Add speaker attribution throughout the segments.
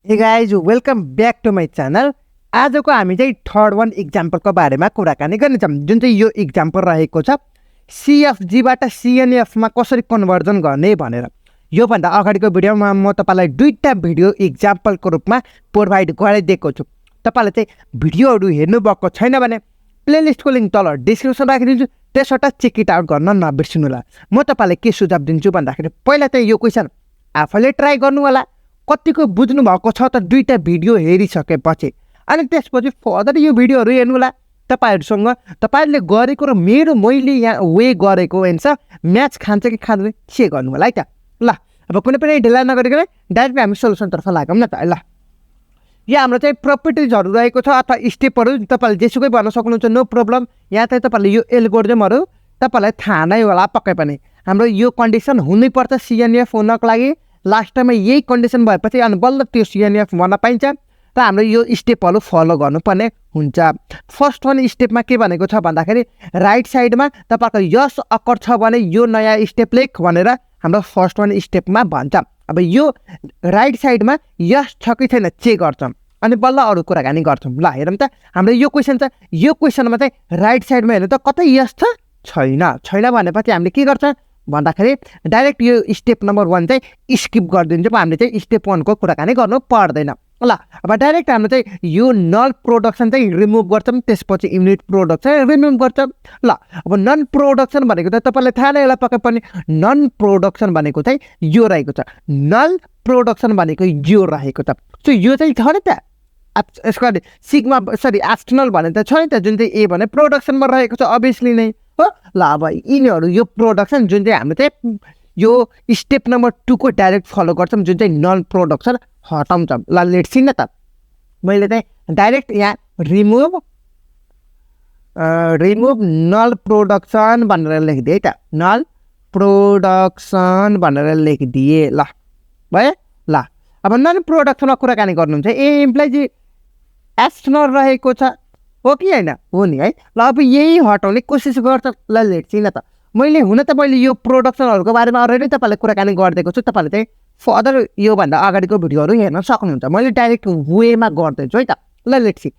Speaker 1: हे guys welcome back to my channel. आजको हामी चाहिँ थर्ड वान इक्जाम्पलको बारेमा कुराकानी गर्नेछौँ, जुन चाहिँ यो इक्जाम्पल रहेको छ CFGबाट CNFमा कसरी कन्भर्जन गर्ने भनेर। योभन्दा अगाडिको भिडियोमा म तपाईँलाई दुईवटा भिडियो इक्जाम्पलको रूपमा प्रोभाइड गराइदिएको छु। तपाईँले चाहिँ भिडियोहरू हेर्नुभएको छैन भने प्लेलिस्टको लिङ्क तल डिस्क्रिप्सन राखिदिन्छु, त्यसबाट चेक इट आउट गर्न नबिर्सिनुहोला। म तपाईँलाई के सुझाव दिन्छु भन्दाखेरि पहिला चाहिँ यो क्वेसन आफैले ट्राई गर्नु होला, कतिको बुझ्नु भएको छ त दुईवटा भिडियो हेरिसकेपछि, अनि त्यसपछि फर्दर यो भिडियोहरू हेर्नु होला। तपाईँहरूसँग तपाईँहरूले गरेको र मैले यहाँ वे गरेको एन्सर म्याच खान्छ कि खाँदैन के गर्नु होला है त। ल अब कुनै पनि ढिला नगरिकन डाइरेक्ट हामी सोल्युसनतर्फ लागौँ न त। ल यहाँ हाम्रो चाहिँ प्रपर्टिजहरू रहेको छ अथवा स्टेपहरू तपाईँले जेसुकै भन्न सक्नुहुन्छ, नो प्रब्लम। यहाँ चाहिँ तपाईँले यो एल्गोरिदमहरू तपाईँलाई थाहा नै होला पक्कै पनि। हाम्रो यो कन्डिसन हुनैपर्छ CNF हुनको लागि। लास्ट टाइममा यही कन्डिसन भएपछि अनि बल्ल त्यो CNF भन्न पाइन्छ र हाम्रो यो स्टेपहरू फलो गर्नुपर्ने हुन्छ। फर्स्ट वान स्टेपमा के भनेको छ भन्दाखेरि राइट साइडमा तपाईँको यस अकर छ भने यो नयाँ स्टेप लेख भनेर हाम्रो फर्स्ट वान स्टेपमा भन्छ। अब यो राइट साइडमा यस छ कि छैन चेक गर्छौँ अनि बल्ल अरू कुराकानी गर्छौँ। ल हेरौँ त, हाम्रो यो क्वेसन छ, यो क्वेसनमा चाहिँ राइट साइडमा हेर्नु त कतै यस छ छैन भनेपछि हामीले के गर्छ भन्दाखेरि डाइरेक्ट यो स्टेप नम्बर 1 चाहिँ स्किप गरिदिन्छौँ। हामीले चाहिँ स्टेप 1 को कुराकानी गर्नु पर्दैन। ल अब डाइरेक्ट हाम्रो चाहिँ यो नल प्रोडक्सन चाहिँ रिमुभ गर्छौँ, त्यसपछि युनिट प्रोडक्सन रिमुभ गर्छौँ। ल अब नन प्रोडक्सन भनेको त तपाईँलाई थाहा नै होला पक्कै पनि। नन प्रोडक्सन भनेको चाहिँ यो रहेको छ, नल प्रोडक्सन भनेको यो रहेको छ। सो यो चाहिँ छ नि त, यसको सिग्मा एक्सटर्नल भने त छ नि त, जुन चाहिँ ए भने प्रोडक्सनमा रहेको छ अभियसली नै हो। ल अब यिनीहरू यो प्रोडक्सन जुन चाहिँ हाम्रो चाहिँ यो स्टेप नम्बर 2 को डाइरेक्ट फलो गर्छौँ, जुन चाहिँ नन प्रोडक्सन हटाउँछौँ। ल लेट्स सी न त, मैले चाहिँ डाइरेक्ट यहाँ रिमुभ नल प्रोडक्सन भनेर लेखिदिएँ है त, नल प्रोडक्सन भनेर लेखिदिएँ। ल भयो। ल अब नन प्रोडक्सनमा कुराकानी गर्नुहुन्छ, ए इम्प्लाइज एक्सटर्नल रहेको छ हो कि होइन, हो नि है। ल अब यही हटाउने कोसिस गर्छ। ल लेट्स सी न त, मैले यो प्रोडक्सनहरूको बारेमा अलरेडी तपाईँलाई कुराकानी गरिदिएको छु। तपाईँले चाहिँ फर्दर योभन्दा अगाडिको भिडियोहरू हेर्न सक्नुहुन्छ। मैले डाइरेक्ट वेमा गर्दैछु है त। ल लेट्स सी,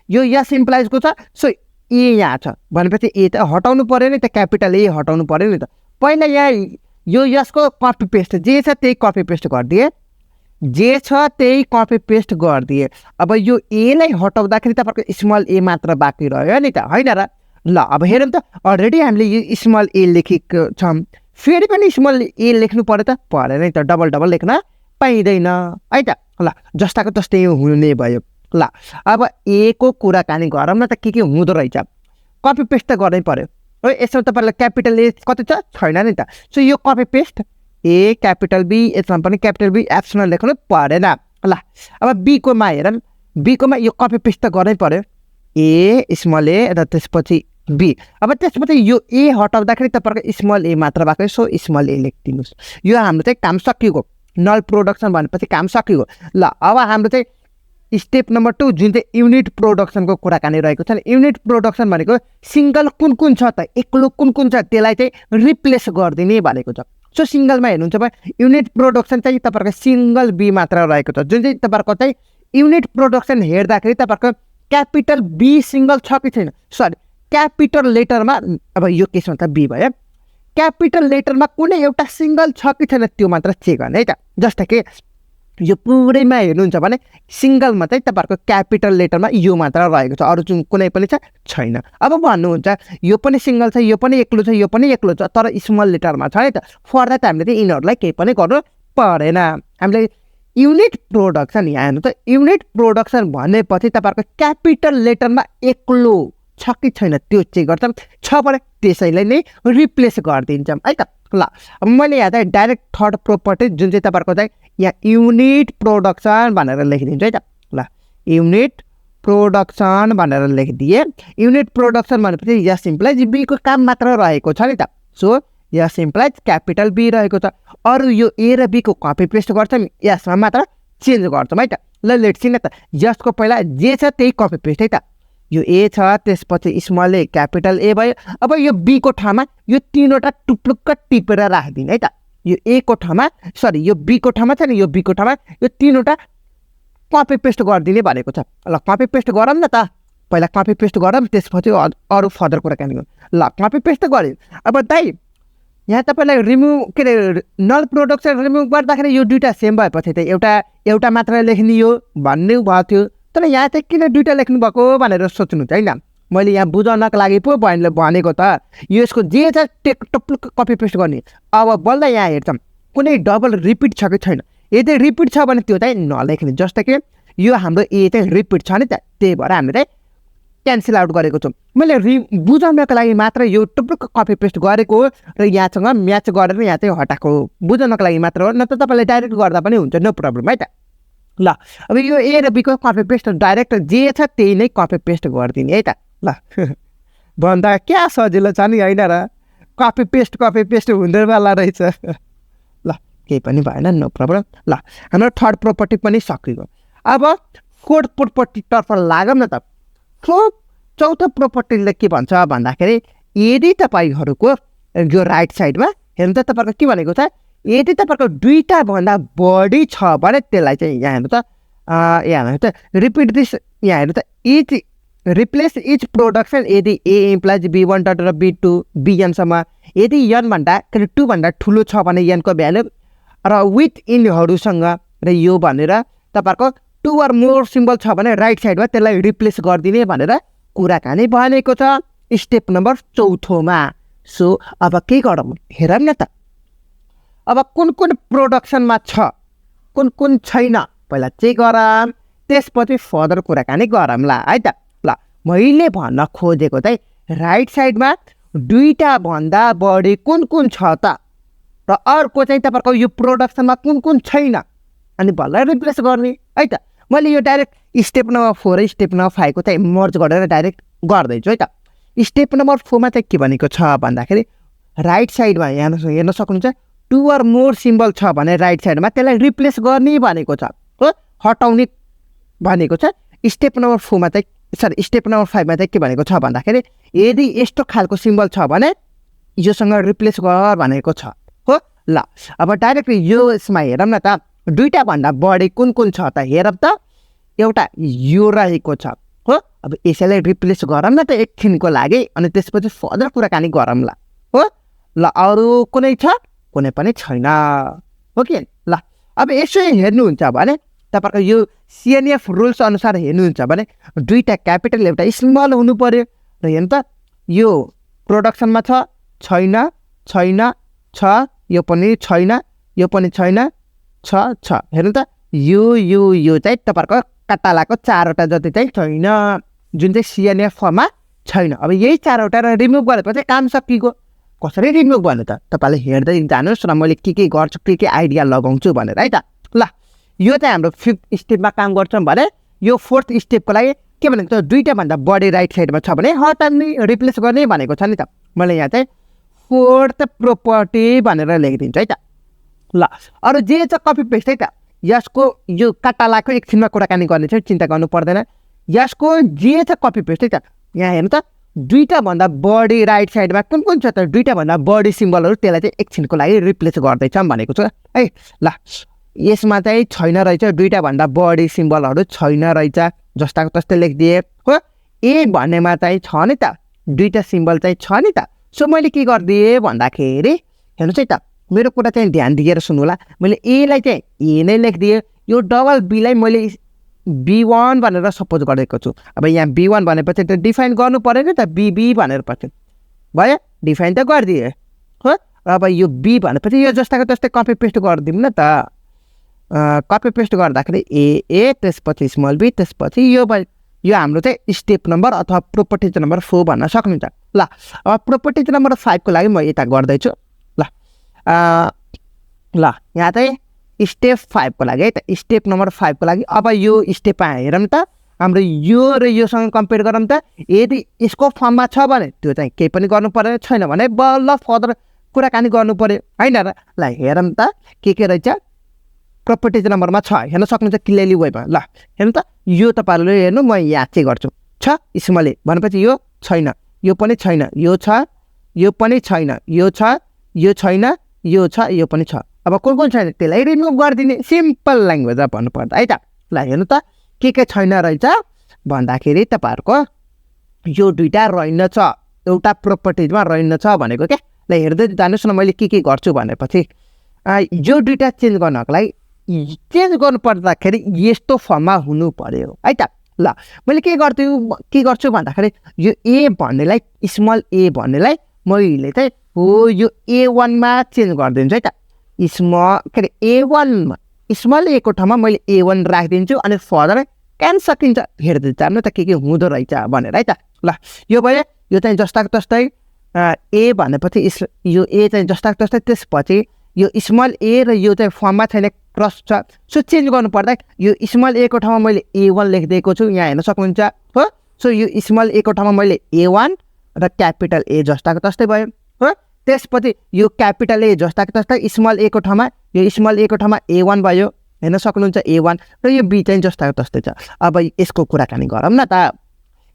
Speaker 1: यो यस इम्प्लाइजको छ, सो ए यहाँ छ भनेपछि ए त हटाउनु पऱ्यो नि त, क्यापिटल ए हटाउनु पऱ्यो नि त। पहिला यहाँ यो यसको कपी पेस्ट जे छ त्यही कपी पेस्ट गरिदिएँ, जे छ त्यही कपी पेस्ट गरिदिएँ। अब यो एलाई हटाउँदाखेरि तपाईँको स्मल ए मात्र बाँकी रह्यो नि त, होइन र। ल अब हेरौँ त, अलरेडी हामीले यो स्मल ए लेखेको छौँ, फेरि पनि स्मल ए लेख्नु पऱ्यो त, परेन नि त, डबल लेख्न पाइँदैन है त। ल जस्ताको तस्तै हुने भयो। ल अब ए को कुराकानी गरौँ न त, के हुँदो रहेछ। कपी पेस्ट त गर्नै पऱ्यो है। यसमा तपाईँलाई क्यापिटल ए कति छ छैन नि त, सो यो copy paste A capital B, यसमा पनि क्यापिटल बी एक्सटर्नल लेख्नु परेन। ल अब बीकोमा हेरौँ, बीकोमा यो कपी पेस्ट त गर्नै पऱ्यो, ए स्मल ए र त्यसपछि बी। अब त्यसपछि यो ए हटाउँदाखेरि तपाईँको स्मल ए मात्र भएको, सो स्मल ए लेखिदिनुहोस्। यो हाम्रो चाहिँ काम सकिएको, नल प्रोडक्सन भनेपछि काम सकिएको। ल अब हाम्रो चाहिँ स्टेप नम्बर 2 जुन चाहिँ युनिट प्रोडक्सनको कुराकानी रहेको छ। युनिट प्रोडक्सन भनेको सिङ्गल कुन छ त, एक्लो कुन छ त्यसलाई चाहिँ रिप्लेस गरिदिने भनेको छ। सो सिङ्गलमा हेर्नुहुन्छ भने युनिट प्रोडक्सन चाहिँ तपाईँको सिङ्गल बी मात्र रहेको छ, जुन चाहिँ तपाईँको चाहिँ युनिट प्रोडक्सन हेर्दाखेरि तपाईँको क्यापिटल बी सिङ्गल छ कि छैन, सरी क्यापिटल लेटरमा, अब यो केसमा त बी भयो, क्यापिटल लेटरमा कुनै एउटा सिङ्गल छ कि छैन त्यो मात्र चेक गर्ने है त। जस्तै कि यो पुरैमा हेर्नुहुन्छ भने सिङ्गलमा चाहिँ तपाईँहरूको क्यापिटल लेटरमा यो मात्र रहेको छ, अरू जुन कुनै पनि छैन। अब भन्नुहुन्छ यो पनि सिङ्गल छ, यो पनि एक्लो छ, यो पनि एक्लो छ, तर स्मल लेटरमा छ है त। फर्दर त हामीले चाहिँ यिनीहरूलाई केही पनि गर्नु परेन। हामीले युनिट प्रोडक्सन, यहाँ हेर्नु त, युनिट प्रोडक्सन भनेपछि तपाईँहरूको क्यापिटल लेटरमा एक्लो छ कि छैन त्यो चेक गर्छौँ, छ भने त्यसैलाई नै रिप्लेस गरिदिन्छौँ है त। ल अब मैले यहाँ चाहिँ डाइरेक्ट थर्ड प्रोपर्टी जुन चाहिँ तपाईँहरूको चाहिँ यहाँ युनिट प्रोडक्सन भनेर लेखिदिन्छु है त। ल युनिट प्रोडक्सन भनेर लेखिदिएँ। युनिट प्रोडक्सन भनेपछि यस इम्प्लाइज बीको काम मात्र रहेको छ नि त, सो यस इम्प्लाइज क्यापिटल बी रहेको छ। अरू यो ए र बीको कपी पेस्ट गर्छौँ, यसमा मात्र चेन्ज गर्छौँ है त। ल लेट्स सी न त, यसको पहिला जे छ त्यही कपी पेस्ट है त। यो ए छ, त्यसपछि स्मल ए क्यापिटल ए भयो। अब यो बीको ठाउँमा यो तीनवटा टुप्लुक्क टिपेर राखिदिने है त। यो ए को ठाउँमा, सरी यो बीको ठाउँमा छ नि, यो बीको ठाउँमा यो तीनवटा कपी पेस्ट गरिदिने भनेको छ। ल कपी पेस्ट गरौँ न त, पहिला कपी पेस्ट गरौँ, त्यसपछि अरू फर्दर कुराकानी गरौँ। ल कपी पेस्ट गऱ्यो। अब दाइ यहाँ तपाईँलाई रिमुभ के अरे नल प्रोडक्ट चाहिँ रिमुभ गर्दाखेरि यो दुइटा सेम भएपछि त एउटा मात्र लेख्ने हो भन्ने भएको थियो, तर यहाँ चाहिँ किन दुइटा लेख्नु भएको भनेर सोच्नुहुन्छ होइन। मैले यहाँ बुझाउनको लागि पो बहिनीले भनेको त यसको जे छ टप्लुक कपी पेस्ट गर्ने। अब बल्ल यहाँ हेर्छौँ कुनै डबल रिपिट छ कि छैन। यदि रिपिट छ भने त्यो चाहिँ नलेख्ने, जस्तो कि यो हाम्रो ए चाहिँ रिपिट छ नि त, त्यही भएर हामीले क्यान्सल आउट गरेको छौँ। मैले बुझाउनको लागि मात्र यो टुप्लुक कपी पेस्ट गरेको हो र यहाँसँग म्याच गरेर यहाँ चाहिँ हटाएको हो, बुझाउनको लागि मात्र हो, न त तपाईँले डाइरेक्ट गर्दा पनि हुन्छ, नो प्रब्लम है त। ल अब यो ए र बीको कपी पेस्ट डाइरेक्ट जे छ त्यही नै कपी पेस्ट गरिदिने है त। ल भन्दा क्या सजिलो छ नि होइन र, कपी पेस्ट हुँदैवाला रहेछ। ल केही पनि भएन, नो प्रब्लम। ल हाम्रो थर्ड प्रोपर्टी पनि सकियो। अब फोर्थ प्रोपर्टीतर्फ लागौँ न त। चौथो प्रोपर्टीले के भन्छ भन्दाखेरि यदि तपाईँहरूको यो राइट साइडमा हेर्नु त तपाईँको के भनेको छ, यदि तपाईँहरूको दुईटा भन्दा बढी छ भने त्यसलाई चाहिँ यहाँ हेर्नु त, यहाँ हेर्नु त रिपिट दिस, यहाँ हेर्नु त इच रिप्लेस इच प्रोडक्सन यदि ए इम्प्लाइज B1 डट र B2 बिएनसम्म, यदि एनभन्दा के अरे 2 भन्दा ठुलो छ भने एनको भ्यालु र विथ इनहरूसँग र यो भनेर तपाईँहरूको 2 or more सिम्बल छ भने राइट साइडमा त्यसलाई रिप्लेस गरिदिने भनेर कुराकानी भनेको छ स्टेप नम्बर 4थोमा। सो अब के गरौँ हेरौँ न त। अब कुन कुन प्रोडक्सनमा छ कुन कुन छैन पहिला चेक गरौँ, त्यसपछि फर्दर कुराकानी गरौँला है त। ल मैले भन्न खोजेको चाहिँ राइट साइडमा दुईटा भन्दा बढी कुन कुन छ त, र अर्को चाहिँ तपाईँहरूको यो प्रोडक्सनमा कुन कुन छैन अनि भलै रिप्लेस गर्ने है त। मैले यो डाइरेक्ट स्टेप नम्बर 4 र स्टेप नम्बर 5 को चाहिँ मर्ज गरेर डाइरेक्ट गर्दैछु है त। स्टेप नम्बर 4 मा चाहिँ के भनेको छ भन्दाखेरि राइट साइडमा यहाँ हेर्न सक्नुहुन्छ 2 or more सिम्बल छ भने राइट साइडमा त्यसलाई रिप्लेस गर्ने भनेको छ, हो हटाउने भनेको छ। स्टेप नम्बर 4 मा चाहिँ स्टेप नम्बर 5 मा चाहिँ के भनेको छ भन्दाखेरि यदि यस्तो खालको सिम्बल छ भने योसँग रिप्लेस गर भनेको छ, हो। ल अब डाइरेक्ट यो यसमा हेरौँ न त, दुईटा भन्दा बढी कुन कुन छ त हेरौँ त। एउटा यो रहेको छ, हो। अब यसैलाई रिप्लेस गरौँ न त एकछिनको लागि, अनि त्यसपछि फर्दर कुराकानी गरौँला, हो। ल अरू कुनै छ, कुनै पनि छैन, हो कि। ल अब यसो हेर्नुहुन्छ भने तपाईँको यो CNF रुल्स अनुसार हेर्नुहुन्छ भने दुईटा क्यापिटल एउटा स्मल हुनु पर्यो र हेर्नु त यो प्रोडक्सनमा छैन छैन छ, यो पनि छैन, यो पनि छैन, छ हेर्नु त यो चाहिँ तपाईँहरूको कटालाको 4वटा जति चाहिँ छैन, जुन चाहिँ CNF फर्ममा छैन। अब यही 4वटा र रिमुभ गरेपछि काम सकिएको। कसरी रिमुभ भन्नु त तपाईँले हेर्दै जानुहोस् र मैले के गर्छु के आइडिया लगाउँछु भनेर है त। ल यो चाहिँ हाम्रो 5th स्टेपमा काम गर्छौँ भने यो 4th स्टेपको लागि के भनेको छ, दुईटा भन्दा बढी राइट साइडमा छ भने हटाउने रिप्लेस गर्ने भनेको छ नि त। मैले यहाँ चाहिँ 4th प्रोपर्टी भनेर लेखिदिन्छु है त। ल अरू जे छ कपी पेस्ट है त। यसको यो कटालाको एकछिनमा कुराकानी गर्ने छ, चिन्ता गर्नु पर्दैन। यसको जे छ कपी पेस्ट है त। यहाँ हेर्नु त दुईटा भन्दा बढी राइट साइडमा कुन कुन छ त, दुईटा भन्दा बढी सिम्बलहरू त्यसलाई चाहिँ एकछिनको लागि रिप्लेस गर्दैछौँ भनेको छ है। ल यसमा चाहिँ छैन रहेछ, दुईटा भन्दा बढी सिम्बलहरू छैन रहेछ, जस्ताको तस्तै लेखिदिए, हो। ए भन्नेमा चाहिँ छ नि त, दुईटा सिम्बल चाहिँ छ नि त। सो मैले के गरिदिएँ भन्दाखेरि हेर्नुहोस् है त, मेरो कुरा चाहिँ ध्यान दिएर सुन्नु होला। मैले एलाई चाहिँ ए नै लेखिदिएँ, यो डबल बीलाई मैले B1 भनेर सपोज गरेको छु। अब यहाँ B1 भनेपछि त डिफाइन गर्नु पऱ्यो नि त, BB भनेर पछि भयो, डिफाइन त गरिदिएँ, हो। अब यो B भनेपछि यो जस्ताको त्यस्तै कपी पेस्ट गरिदिउँ न त। कपी पेस्ट गर्दाखेरि ए त्यसपछि स्मल b, त्यसपछि यो हाम्रो चाहिँ स्टेप नम्बर अथवा प्रोपर्टिज नम्बर 4 भन्न सक्नुहुन्छ। ल अब प्रोपर्टिज नम्बर 5 को लागि म यता गर्दैछु। ल यहाँ चाहिँ स्टेप 5 को लागि है त, स्टेप नम्बर 5 को लागि अब यो स्टेपमा हेरौँ त, हाम्रो यो र योसँग कम्पेयर गरौँ त। यदि यसको फर्ममा छ भने त्यो चाहिँ केही पनि गर्नु परेन, छैन भने बल्ल फर्दर कुराकानी गर्नु पर्यो होइन र। ल हेरौँ त के रहेछ प्रोपर्टिज नम्बरमा छ, हेर्न सक्नुहुन्छ क्लियरली वेमा। ल हेर्नु त यो तपाईँहरूले हेर्नु, म यहाँ चाहिँ गर्छु छ स्मल ए भनेपछि यो छैन, यो पनि छैन, यो छ, यो पनि छैन, यो छ, यो छैन, यो छ, यो पनि छ। अब कुन कुन छैन त्यसलाई रिमुभ गरिदिने, सिम्पल ल्याङ्ग्वेजमा भन्नुपर्दा है त। ल हेर्नु त के छैन रहेछ भन्दाखेरि तपाईँहरूको यो दुईटा रहेनछ एउटा प्रोपर्टिजमा रहेनछ भनेको क्या। ल हेर्दै जानुहोस् न मैले के गर्छु भनेपछि यो दुईटा चेन्ज गर्नको लागि चेन्ज गर्नु पर्दाखेरि यस्तो फर्ममा हुनु पर्यो है त। ल मैले के गर्छु भन्दाखेरि यो ए भन्नेलाई स्मल ए भन्नेलाई मैले चाहिँ हो यो A1 मा चेन्ज गरिदिन्छु है त। के अरे A1 स्मल ए को ठाउँमा मैले A1 राखिदिन्छु अनि फर्दर क्यान सकिन्छ हेर्दै जानु त के हुँदो रहेछ भनेर है त। ल यो भयो यो चाहिँ जस्ताको तस्तै ए भनेपछि यो ए चाहिँ जस्ताको तस्तै त्यसपछि यो स्मल ए र यो चाहिँ फर्ममा छैन क्रस छ। सो चेन्ज गर्नु पर्दा यो स्मल ए को ठाउँमा मैले A1 लेखिदिएको छु यहाँ हेर्न सक्नुहुन्छ हो। सो यो स्मल ए को ठाउँमा मैले A1 र क्यापिटल ए जस्ताको तस्तै भयो हो। त्यसपछि यो क्यापिटल ए जस्ताको तस्तै स्मल ए को ठाउँमा यो स्मल ए को ठाउँमा A1 भयो हेर्न सक्नुहुन्छ A1 र यो बी चाहिँ जस्ताको तस्तै छ। अब यसको कुराकानी गरौँ न त।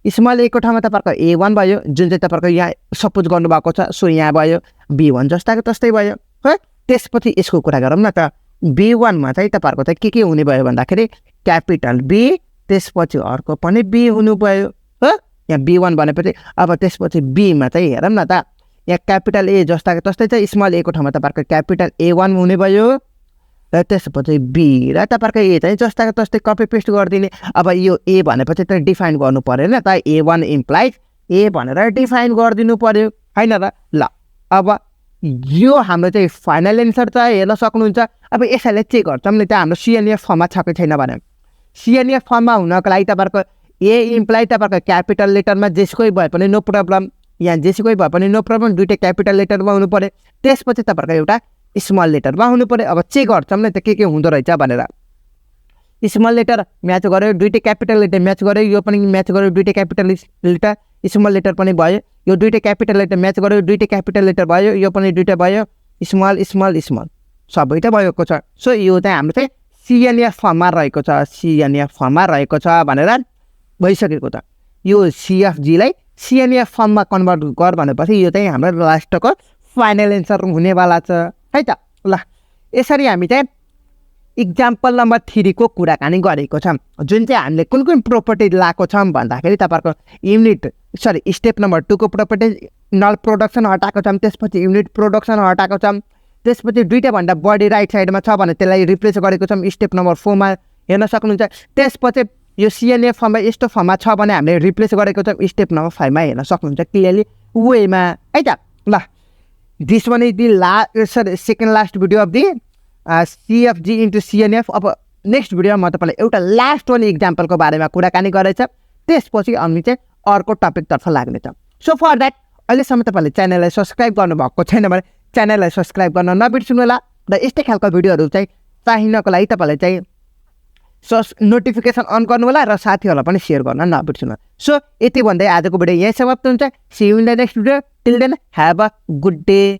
Speaker 1: स्मल ए को ठाउँमा तपाईँको A1 भयो जुन चाहिँ तपाईँको यहाँ सपोज गर्नुभएको छ सो यहाँ भयो B1 जस्ताको तस्तै भयो हो। त्यसपछि यसको कुरा गरौँ न त। B1 मा चाहिँ तपाईँहरूको चाहिँ के हुने भयो भन्दाखेरि क्यापिटल B त्यसपछि अर्को पनि B हुनु भयो हो। यहाँ B1 भनेपछि अब त्यसपछि B मा चाहिँ हेरौँ न त यहाँ क्यापिटल ए जस्ताको तस्तै चाहिँ स्मल ए को ठाउँमा तपाईँहरूको क्यापिटल A1 हुने भयो र त्यसपछि B र तपाईँहरूको ए चाहिँ जस्ताको तस्तै कपी पेस्ट गरिदिने। अब यो ए भनेपछि त डिफाइन गर्नु पऱ्यो नि त A1 इम्प्लाइज ए भनेर डिफाइन गरिदिनु पऱ्यो होइन र। ल अब यो हाम्रो चाहिँ फाइनल एन्सर छ हेर्न सक्नुहुन्छ। अब यसैले चेक गर्छौँ नि त हाम्रो CNF फर्ममा छ कि छैन भने। CNF फर्ममा हुनको लागि तपाईँहरूको ए इम्प्लाइ तपाईँहरूको क्यापिटल लेटरमा जेसुकै भए पनि नो प्रब्लम यहाँ जेसुकै भए पनि नो प्रब्लम दुइटै क्यापिटल लेटरमा हुनु पऱ्यो। त्यसपछि तपाईँहरूको एउटा स्मल लेटरमा हुनु पऱ्यो। अब चेक गर्छौँ नि त के हुँदो रहेछ भनेर। स्मल लेटर म्याच गऱ्यो दुइटै क्यापिटल लेटर म्याच गऱ्यो यो पनि म्याच गऱ्यो दुइटै क्यापिटल लेटर स्मल लेटर पनि भयो यो दुइटै क्यापिटल लेटर म्याच गऱ्यो दुइटै क्यापिटल लेटर भयो यो पनि दुइटै भयो स्मल स्मल स्मल सबै त भएको छ। सो यो चाहिँ हाम्रो चाहिँ CNF फर्ममा रहेको छ CNF फर्ममा रहेको छ भनेर भइसकेको छ। यो CFG लाई CNF फर्ममा कन्भर्ट गर भनेपछि यो चाहिँ हाम्रो लास्टको फाइनल एन्सर हुनेवाला छ है त। ल यसरी हामी चाहिँ इक्जाम्पल नम्बर 3 को कुराकानी गरेको छौँ जुन चाहिँ हामीले कुन प्रोपर्टी लगाएको छौँ भन्दाखेरि तपाईँहरूको स्टेप नम्बर 2 को प्रोपर्टी नल प्रोडक्सन हटाएको छौँ। त्यसपछि युनिट प्रोडक्सन हटाएको छौँ। त्यसपछि दुईटा भन्दा बढी राइट साइडमा छ भने त्यसलाई रिप्लेस गरेको छौँ स्टेप नम्बर 4 मा हेर्न सक्नुहुन्छ। त्यसपछि यो CNF फर्ममा यस्तो फर्ममा छ भने हामीले रिप्लेस गरेको छौँ स्टेप नम्बर 5 मा हेर्न सक्नुहुन्छ क्लियरली वेमा है त। ल this one is the second last video of the CFG into CNF। अब नेक्स्ट भिडियोमा म तपाईँलाई एउटा लास्ट वान इक्जाम्पलको बारेमा कुराकानी गरेछ त्यसपछि हामी चाहिँ अर्को टपिकतर्फ लाग्नेछ। सो फर द्याट अहिलेसम्म तपाईँले च्यानललाई सब्सक्राइब गर्नुभएको छैन भने च्यानललाई सब्सक्राइब गर्न नबिर्सनु होला र यस्तै खालको भिडियोहरू चाहिँ चाहिनको लागि तपाईँले चाहिँ नोटिफिकेसन अन गर्नु होला र साथीहरूलाई पनि सेयर गर्न नबिर्सनु। सो यति भन्दै आजको भिडियो यहीँ समाप्त हुन्छ। See you in the next video till then have a good day.